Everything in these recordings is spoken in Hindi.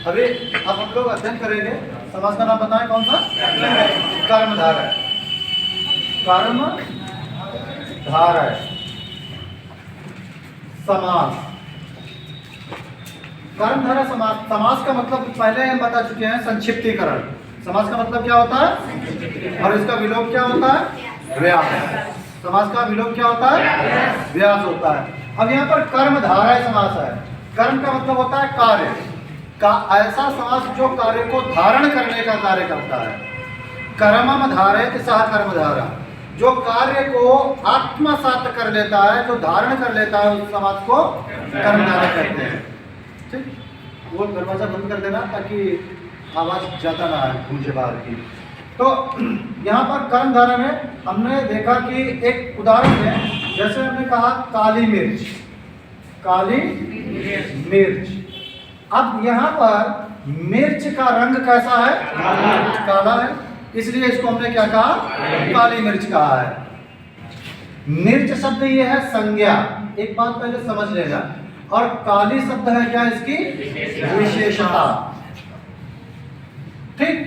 अभी अब हम लोग अध्ययन करेंगे, समास का नाम बताएं कौन सा? कर्मधारय। कर्मधारय समास। कर्मधारय समास। समास का मतलब पहले हम बता चुके हैं, संक्षिप्तीकरण। समास का मतलब क्या होता है और इसका विलोम क्या होता है? व्यास। समास का विलोम क्या होता है? व्यास होता है। अब यहाँ पर कर्मधारय समास है। कर्म का मतलब होता है कार्य का, ऐसा समास जो कार्य को धारण करने का कार्य करता है। कर्मम धारयति सह कर्मधारा, जो कार्य को आत्मसात कर लेता है, जो धारण कर लेता है, उस समास को कर्मधारय कहते हैं। ठीक, वो दरवाजा बंद कर देना ताकि आवाज ज्यादा ना आए मुझे बाहर की। तो यहाँ पर कर्मधारय में हमने देखा कि एक उदाहरण है, जैसे हमने कहा काली मिर्च। काली मिर्च। अब यहाँ पर मिर्च का रंग कैसा है? काला है, इसलिए इसको हमने क्या कहा? काली मिर्च कहा है। मिर्च शब्द ये है संज्ञा, एक बात पहले समझ लेना। और काली शब्द है क्या? इसकी विशेषता। ठीक,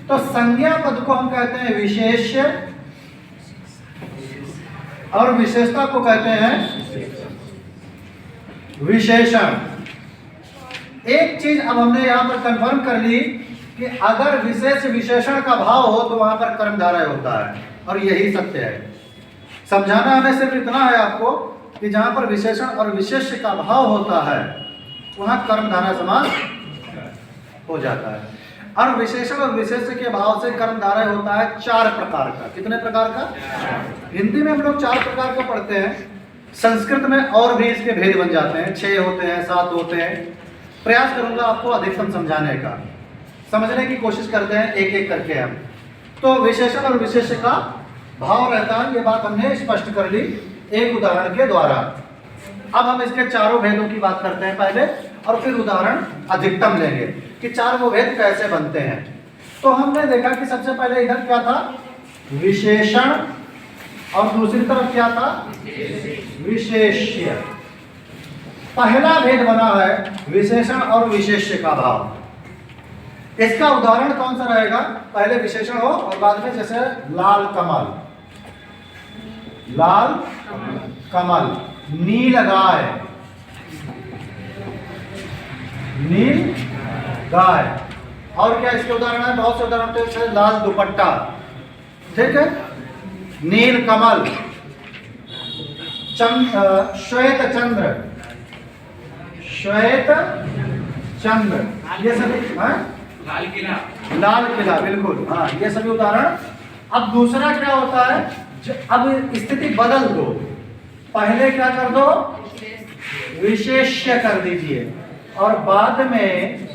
तो संज्ञा पद को हम कहते हैं विशेष्य और विशेषता को कहते हैं विशेषण। एक चीज अब हमने यहां पर कंफर्म कर ली कि अगर विशेष विशेषण का भाव हो तो वहां पर कर्मधारय होता है, और यही सत्य है। समझाना हमें सिर्फ इतना है आपको कि जहां पर विशेषण और विशेष्य का भाव होता है वहां कर्मधारय समास हो जाता है। और विशेषण और विशेष्य के भाव से कर्मधारय होता है 4 प्रकार का। कितने प्रकार का? हिंदी में हम लोग 4 प्रकार का पढ़ते हैं, संस्कृत में और भी इसके भेद बन जाते हैं, 6 होते हैं, 7 होते हैं। प्रयास करूंगा आपको अधिकतम समझाने का, समझने की कोशिश करते हैं एक एक करके हम। तो विशेषण और विशेष्य का भाव रहता है, ये बात हमने स्पष्ट कर ली एक उदाहरण के द्वारा। अब हम इसके चारों भेदों की बात करते हैं पहले, और फिर उदाहरण अधिकतम लेंगे कि 4 वो भेद कैसे बनते हैं। तो हमने देखा कि सबसे पहले इधर क्या था? विशेषण, और दूसरी तरफ क्या था? विशेष्य। पहला भेद बना है विशेषण और विशेष्य का भाव। इसका उदाहरण कौन सा रहेगा? पहले विशेषण हो और बाद में जैसे लाल कमल, लाल कमल, नील गाय, नील गाय। और क्या इसके उदाहरण है? बहुत से उदाहरण होते हैं, लाल दुपट्टा, ठीक है, नील कमल, श्वेत चंद्र, श्वेत चंद्र, ये सभी लाल किला, लाल किला, बिल्कुल, हाँ, ये सभी उदाहरण। अब दूसरा क्या होता है? अब स्थिति बदल दो, पहले क्या कर दो? विशेष्य कर दीजिए और बाद में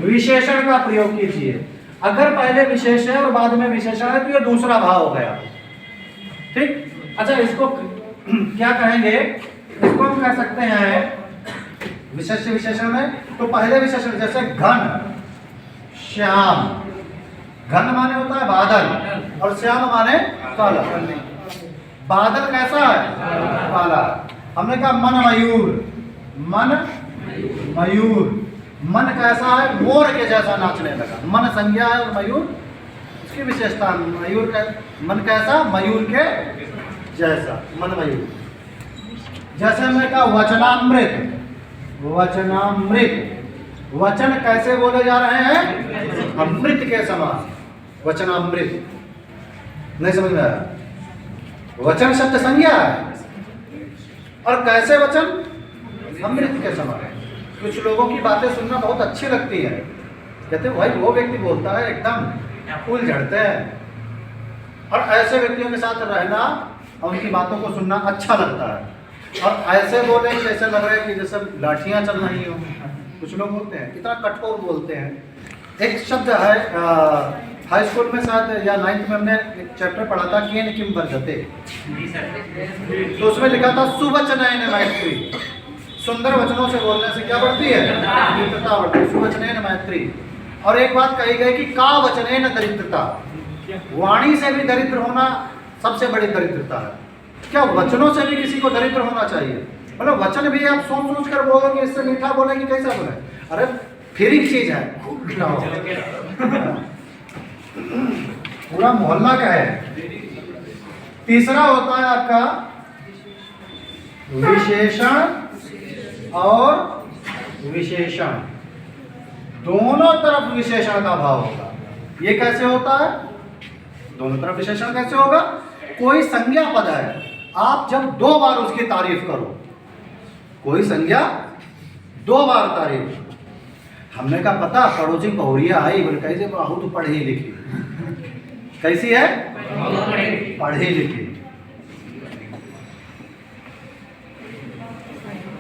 विशेषण का प्रयोग कीजिए। अगर पहले विशेष है और बाद में विशेषण है तो ये दूसरा भाव हो गया। ठीक, अच्छा, इसको क्या कहेंगे? इसको हम कह सकते हैं विशेष विशेषण में, तो पहले विशेषण जैसे घन, श्याम। घन माने होता है बादल और श्याम माने काला। बादल कैसा है? काला। हमने कहा मन मयूर, मन मयूर, मन कैसा है? मोर के जैसा नाचने लगा। मन संज्ञा है और मयूर उसकी विशेषता। मयूर का मन कैसा? मयूर के जैसा, मन मयूर। जैसे हमने कहा वचनामृत, वचनामृत, वचन कैसे बोले जा रहे हैं? अमृत के समान, वचनामृत। नहीं समझ में आया? वचन शब्द संज्ञा है और कैसे वचन? अमृत के समान। कुछ लोगों की बातें सुनना बहुत अच्छी लगती है, कहते भाई वो व्यक्ति बोलता है एकदम फूल झड़ते हैं, और ऐसे व्यक्तियों के साथ रहना और उनकी बातों को सुनना अच्छा लगता है। और ऐसे बोले जैसे लग रहा है कि जैसे लाठियां चल रही हो। कुछ लोग होते हैं कितना कठोर बोलते हैं। एक शब्द है, हाई स्कूल में शायद या 9th में हमने एक चैप्टर पढ़ा था, केन किम वर्धते, तो उसमें लिखा था सुवचनैन मैत्री। सुंदर वचनों से बोलने से क्या बढ़ती है? दरिद्रता बढ़ती है। सुवचनैन मैत्री। और एक बात कही गई कि का वचनैन दरिद्रता, वाणी से भी दरिद्र होना सबसे बड़ी दरिद्रता है। क्या वचनों से भी किसी को दरिद्र होना चाहिए? मतलब वचन भी आप सोच सोच कर बोलोगे, इससे मीठा बोलेंगे, कैसा बोले? अरे फ्री चीज है, पूरा मोहल्ला का है। तीसरा होता है आपका विशेषण और विशेषण, दोनों तरफ विशेषण का भाव होगा। ये कैसे होता है? दोनों तरफ विशेषण कैसे होगा? कोई संज्ञा पद है, आप जब 2 बार उसकी तारीफ करो, कोई संज्ञा 2 बार तारीफ। हमने कहा पता पड़ोसी बहुरिया आई, बोले कैसे बहुत तो पढ़ी लिखी। कैसी है? पढ़ी लिखी।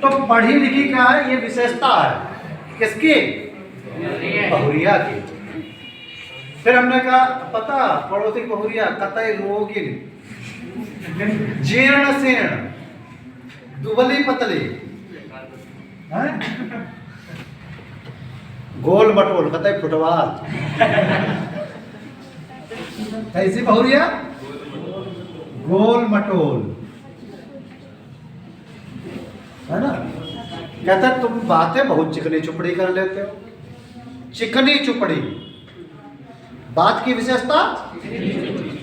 तो पढ़ी लिखी क्या है? ये विशेषता है किसकी? बहुरिया की। फिर हमने कहा पता पड़ोसी बहुरिया कतई रोगी, जीर्ण शीर्ण, दुबली पतली, गोल मटोल, कतई फुटबॉल। कैसी बहुरिया? गोल मटोल, है ना। कहता तुम बातें बहुत चिकनी चुपड़ी कर लेते हो। चिकनी चुपड़ी बात की विशेषता।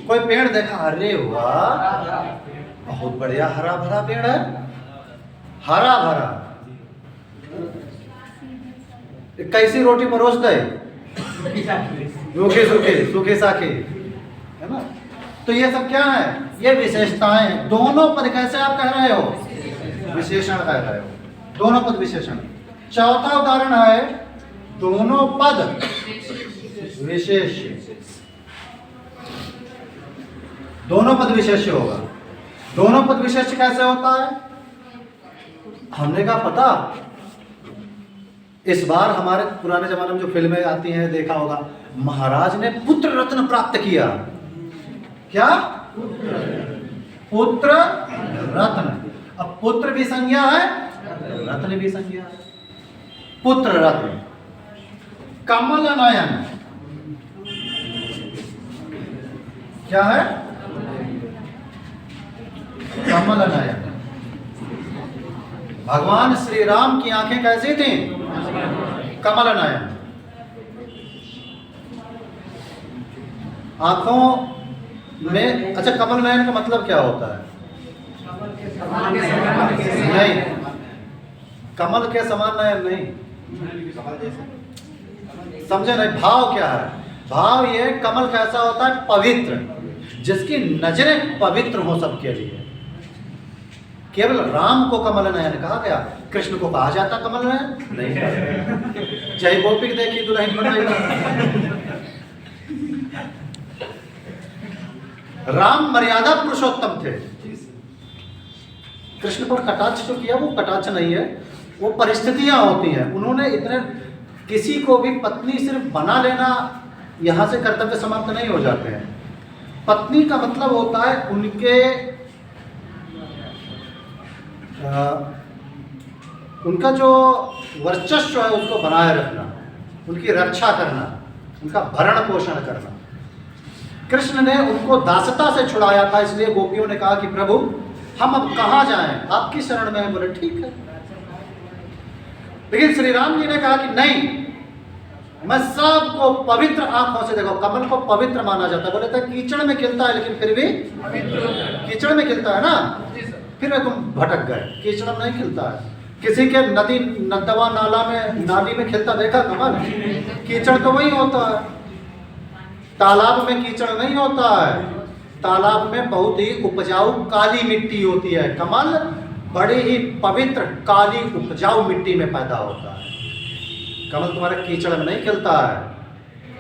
कोई पेड़ देखा, अरे वाह बहुत बढ़िया हरा भरा पेड़ है, हरा भरा। कैसी रोटी परोस दे, सूखे सूखे सूखे साखे, है ना। तो ये सब क्या है? ये विशेषताएं। दोनों पद कैसे आप कह रहे हो? विशेषण कह रहे हो, दोनों पद विशेषण। चौथा उदाहरण है दोनों पद विशेष। दोनों पद विशेष होगा। दोनों पद विशेष कैसे होता है? हमने कहा पता इस बार हमारे पुराने जमाने में जो फिल्में आती हैं देखा होगा, महाराज ने पुत्र रत्न प्राप्त किया। क्या? पुत्र रत्न। अब पुत्र भी संज्ञा है, रत्न भी संज्ञा है। पुत्र रत्न। कमल नयन क्या है? कमल नयन। भगवान श्री राम की आंखें कैसी थी? कमल नयन। आंखों में, अच्छा कमल नयन का मतलब क्या होता है? नहीं, कमल के समान नयन नहीं, समझे नहीं। भाव क्या है? भाव ये कमल कैसा होता है? पवित्र, जिसकी नजरें पवित्र हो सबके लिए। केवल राम को कमल नयन कहा गया, कृष्ण को कहा जाता कमल नयन नहीं। जय गोपी देखी दुल्हन बनाई। राम मर्यादा पुरुषोत्तम थे। कृष्ण पर कटाक्ष जो किया वो कटाक्ष नहीं है, वो परिस्थितियां होती हैं। उन्होंने इतने, किसी को भी पत्नी सिर्फ बना लेना यहां से कर्तव्य समाप्त नहीं हो जाते हैं। पत्नी का मतलब होता है उनके उनका जो वर्चस्व है उसको बनाए रखना, उनकी रक्षा करना, उनका भरण पोषण करना। कृष्ण ने उनको दासता से छुड़ाया था, इसलिए गोपियों ने कहा कि प्रभु हम अब कहाँ जाएं, आपकी शरण में। बोले ठीक है। लेकिन श्री राम जी ने कहा कि नहीं, मैं सबको पवित्र आंखों से देखो। कमल को पवित्र माना जाता है। बोले तो कीचड़ में खिलता है लेकिन फिर भी कीचड़ में खिलता है ना। फिर तुम भटक गए, कीचड़ में नहीं खिलता है। किसी के नदी नदवा नाला में नाली में खिलता देखा कमल? कीचड़ तो वही होता है। तालाब में कीचड़ नहीं होता है, तालाब में बहुत ही उपजाऊ काली मिट्टी होती है। कमल बड़ी ही पवित्र काली उपजाऊ मिट्टी में पैदा होता है। कमल तुम्हारे कीचड़ में नहीं खिलता है,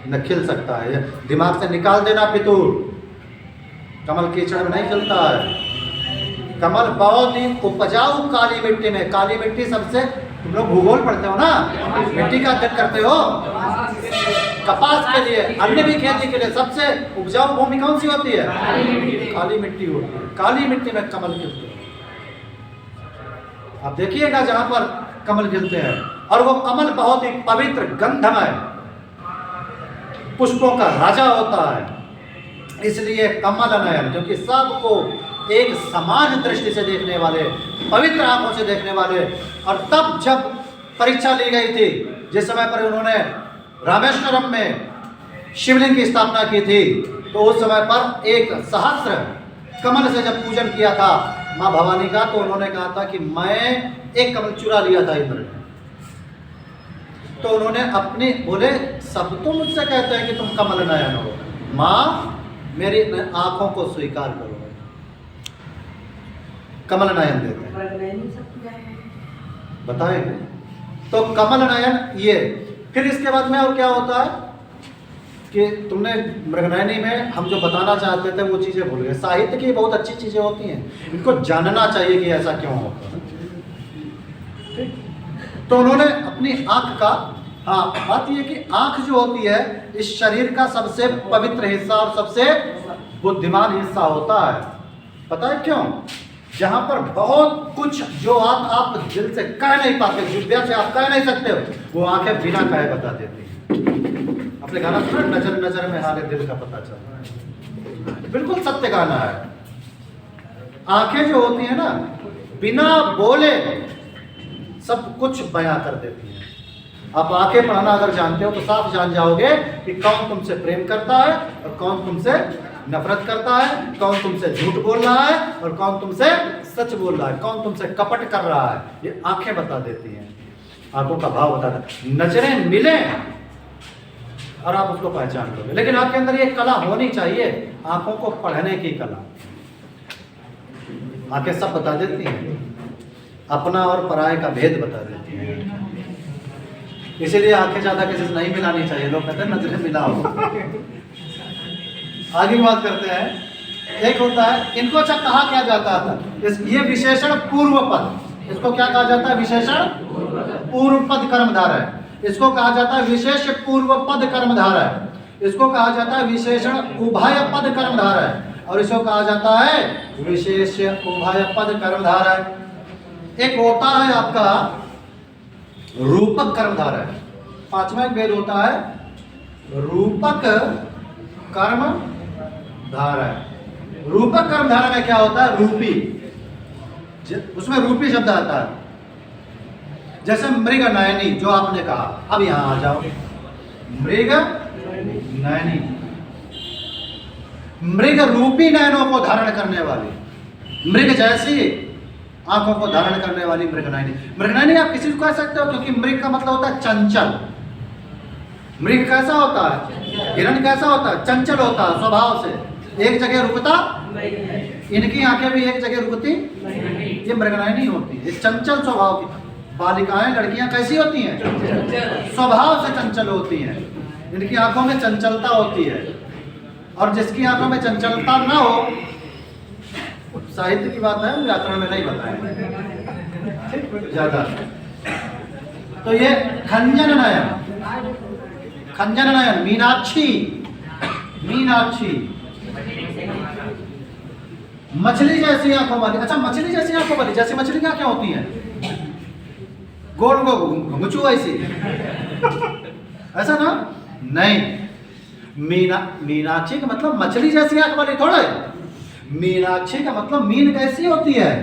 न खिल सकता है। दिमाग से निकाल देना फितूर। कमल कीचड़ में नहीं खिलता है। कमल बहुत ही उपजाऊ काली मिट्टी में। काली मिट्टी सबसे, तुम लोग भूगोल पढ़ते हो ना, मिट्टी का अध्ययन करते हो। कपास के लिए, अन्य भी खेती के लिए सबसे उपजाऊ भूमि कौन सी होती है? काली मिट्टी होती है। काली मिट्टी में कमल खिलते हैं। आप देखिएगा जहां पर कमल खिलते हैं, और वो कमल बहुत ही पवित्र गंधमय पुष्पों का राजा होता है। इसलिए कमल नयन, क्योंकि सबको एक समान दृष्टि से देखने वाले, पवित्र आंखों से देखने वाले। और तब जब परीक्षा ली गई थी जिस समय पर उन्होंने रामेश्वरम में शिवलिंग की स्थापना की थी, तो उस समय पर एक सहस्त्र कमल से जब पूजन किया था माँ भवानी का, तो उन्होंने कहा था कि मैं एक कमल चुरा लिया था इंद्र ने। तो उन्होंने अपनी बोले, सब तो मुझसे कहते हैं कि तुम कमल नयन हो, माँ मेरी आंखों को स्वीकार करो, कमल नयन देते हैं, बताएंगे। तो कमल नयन ये, फिर इसके बाद में और क्या होता है कि तुमने मृगनयनी में हम जो बताना चाहते थे वो चीज़ें भूल गए। साहित्य की बहुत अच्छी चीज़ें होती हैं, इनको जानना चाहिए कि ऐसा क्यों होता है। ठीक, तो उन्होंने अपनी आँख का, हाँ बात ये कि आँख जो होती है इस शरीर का सबसे पवित्र हिस्सा और सबसे बुद्धिमान हिस्सा होता है। पता है क्यों? जहाँ पर बहुत कुछ जो आप दिल से कह नहीं पाते, जिह्वा से आप कह नहीं सकते हो, वो आंखें बिना कहे बता देती हैं। अपने गाना सुना, नजर नजर में हारे दिल का पता चलता है, बिल्कुल सत्य गाना है। आंखें जो होती है ना, बिना बोले सब कुछ बयां कर देती हैं। आप आंखें पढ़ना अगर जानते हो तो साफ जान जाओगे कि कौन तुमसे प्रेम करता है और कौन तुमसे नफरत करता है, कौन तुमसे झूठ बोल रहा है और कौन तुमसे सच बोल रहा है, कौन तुमसे कपट कर रहा है, ये आंखें बता देती हैं। आंखों का भाव बताता है। नजरें मिले और आप उसको पहचान लोगे, लेकिन आपके अंदर ये कला होनी चाहिए, आंखों को पढ़ने की कला। आंखें सब बता देती हैं, अपना और पराये का भेद बता देती हैं। इसीलिए आंखें ज्यादा किसी से नहीं मिलानी चाहिए। लोग कहते हैं नजरें मिलाओ। आगे बात करते हैं। एक होता है, इनको अच्छा कहा क्या जाता था, ये विशेषण पूर्व पद, इसको क्या कहा जाता है? विशेषण पूर्व पद कर्मधारय। इसको कहा जाता है विशेष पूर्व पद कर्मधारय। इसको कहा जाता है विशेषण उभय पद कर्मधारय, और इसको कहा जाता है विशेष उभय पद कर्मधारय। एक होता है आपका रूपक कर्मधारय। पांचवा एक भेद होता है रूपक कर्मधारय। रूपक कर्मधारय में क्या होता है? रूपी, उसमें रूपी शब्द आता है। जैसे मृग नयनी जो आपने कहा, अब यहां आ जाओ, मृग नयनी, मृग रूपी नयनों को धारण करने वाली, मृग जैसी आंखों को धारण करने वाली मृगनयनी। मृगनयनी आप किसी को कह सकते हो, क्योंकि मृग का मतलब होता है चंचल। मृग कैसा होता है? हिरण कैसा होता है? चंचल होता है स्वभाव से, एक जगह रुकता, इनकी आंखें भी एक जगह रुकती, ये मृगनयनी होती है, चंचल स्वभाव की। बालिकाएं, लड़कियां कैसी होती हैं? स्वभाव से चंचल होती हैं, इनकी आंखों में चंचलता होती है। और जिसकी आंखों में चंचलता ना हो, साहित्य की बात है, व्याकरण में नहीं बताएंगे ज्यादा। तो ये खंजन नयन, खंजन नयन, मीनाक्षी, मीनाक्षी, मछली जैसी आंखों वाली। अच्छा, मछली जैसी आंखों वाली, जैसी मछली क्या क्या होती है? गोल गोल घुंघचू ऐसी, ऐसा ना? नहीं, मीनाक्षी का मतलब मछली जैसी आंख वाली थोड़ा है। मीनाक्षी का मतलब मीन कैसी होती है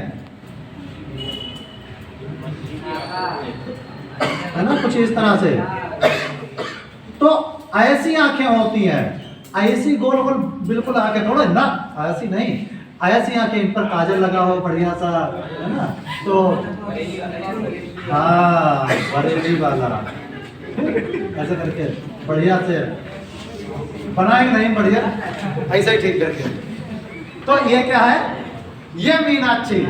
ना, कुछ इस तरह से। तो ऐसी आंखें होती हैं, ऐसी गोल गोल बिल्कुल आंखें थोड़ा ना, ऐसी नहीं, ऐसी आंखें, इन पर काजल लगा हो बढ़िया सा, है ना? तो हाँ, बरेली वाला ऐसे करके बढ़िया से बनाएंगे, नहीं बढ़िया ऐसा ही ठीक करके। तो ये क्या है? ये मीनाक्षी,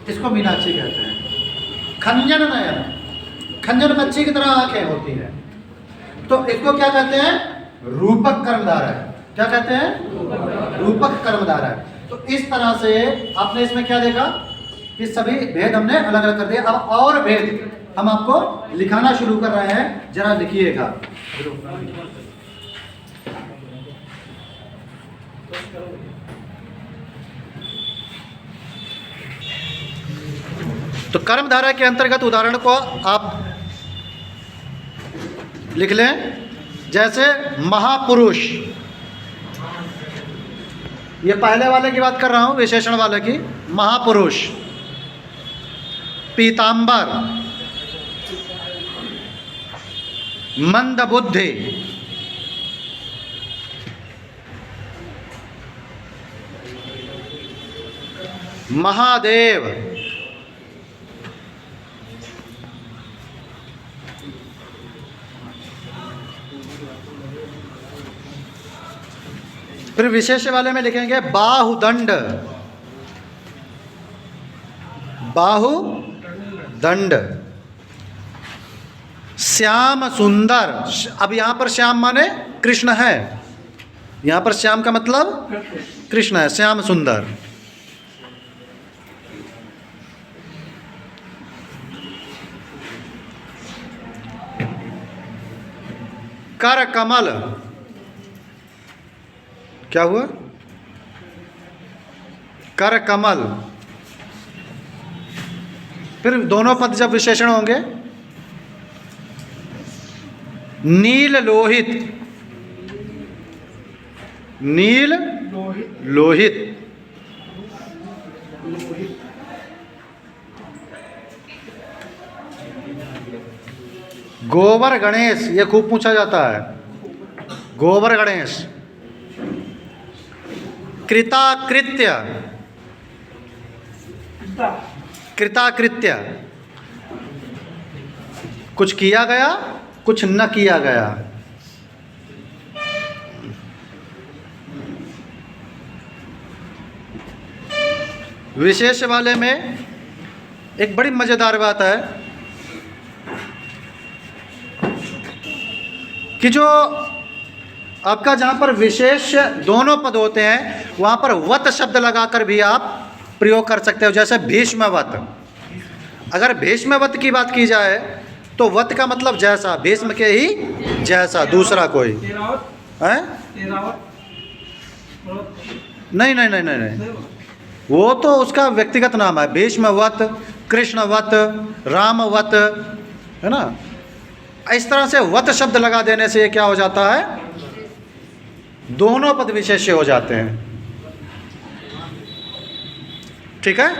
इसको मीनाक्षी कहते हैं। खंजन नयन, खंजन मच्छी की तरह आंखें होती हैं, तो इसको क्या कहते हैं? रूपक कर्मधारय। क्या कहते हैं? रूपक कर्मधारय। तो इस तरह से आपने इसमें क्या देखा कि सभी भेद हमने अलग अलग कर दिए। अब और भेद हम आपको लिखाना शुरू कर रहे हैं, जरा लिखिएगा। तो कर्मधारय के अंतर्गत उदाहरण को आप लिख लें, जैसे महापुरुष, ये पहले वाले की बात कर रहा हूं, विशेषण वाले की। महापुरुष, पीतांबर, मंद बुद्धि, महादेव, फिर विशेष वाले में लिखेंगे बाहुदंड, बाहुदंड, श्याम सुंदर। अब यहां पर श्याम माने कृष्ण है, यहां पर श्याम का मतलब कृष्ण है, श्याम सुंदर। कर कमल, क्या हुआ? कर कमल। फिर दोनों पद जब विशेषण होंगे, नील लोहित, नील लोहित, गोबर गणेश, ये खूब पूछा जाता है, गोबर गणेश। कृताकृत्य, कृताकृत्य, कुछ किया गया कुछ न किया गया। विशेष वाले में एक बड़ी मजेदार बात है कि जो आपका जहाँ पर विशेष दोनों पद होते हैं वहाँ पर वत शब्द लगाकर भी आप प्रयोग कर सकते हो। जैसे भीष्मवत, अगर भीष्मवत की बात की जाए तो वत का मतलब जैसा, भीष्म के ही जैसा, दूसरा कोई है? नहीं नहीं नहीं नहीं नहीं, वो तो उसका व्यक्तिगत नाम है। भीष्मवत, कृष्णवत, रामवत, है ना। इस तरह से वत शब्द लगा देने से क्या हो जाता है, दोनों पद विशेष्य हो जाते हैं। ठीक है।